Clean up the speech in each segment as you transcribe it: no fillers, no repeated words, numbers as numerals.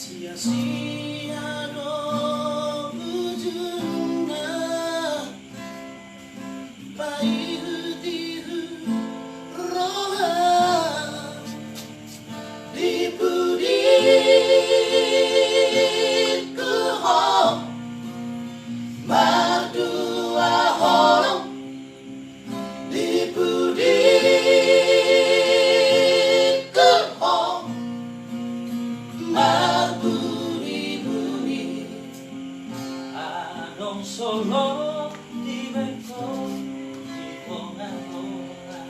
sia-sia no bujuna paihu roha dipuditku ho mardua holong dipuditku ho marbuni-buni anong solo di beko di pongan-pongan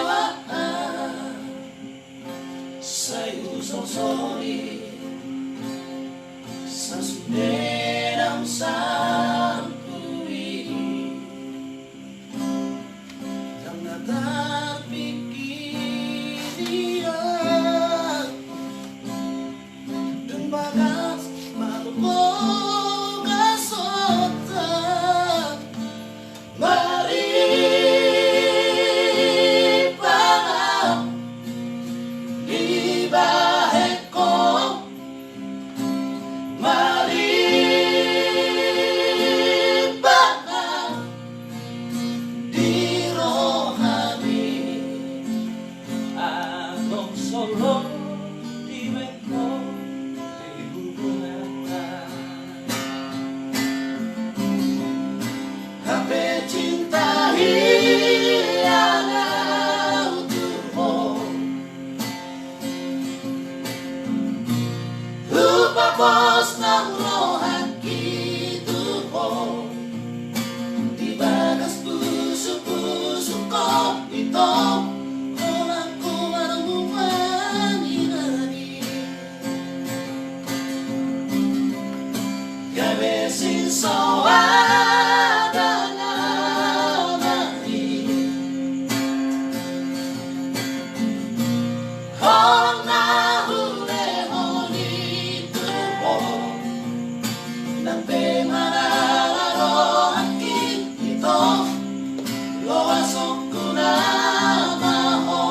kecewaan sayu sosori sasudedam sampui yang datang dia dan bagas malumoga sota mari panam di baheko mari panam di rohani anong solo di beko di hubungan HP cinta hilang tuho lupa bos nang rohan gitu ho di bagas busuk-busuk kok itu sin soada namani hona hule honi tuho nampe manararo hakin ito lo asok kuna maho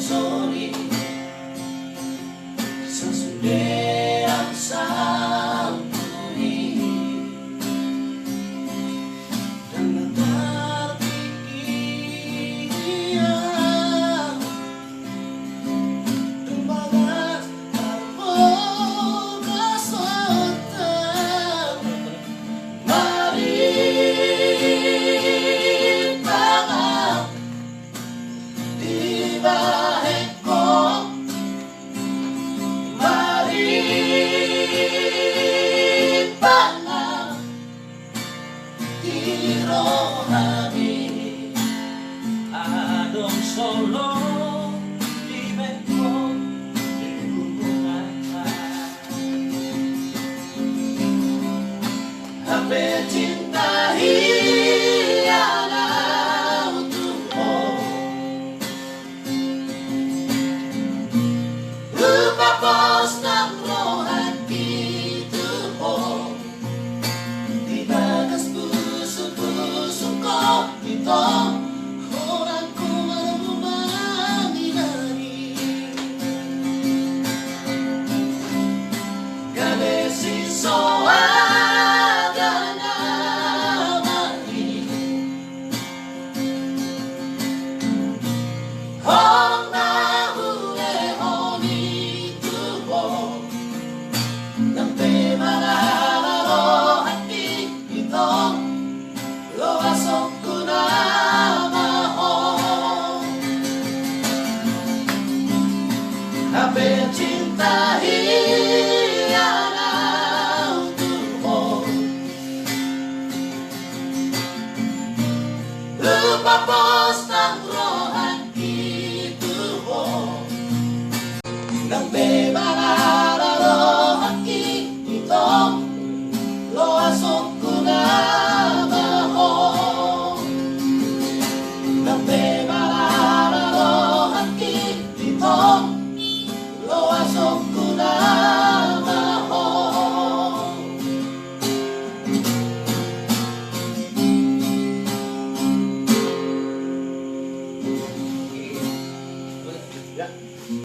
sorry sasudean sampuni dan latar pikir dia tembaga arboga sota mari panam di baheko mari panam di rohani anong solo di beko di hubungan HP cinta hilang tuho lupa bos nang rohan gitu ho di bagas busuk-busuk kok itu orang ku marumani nari gabe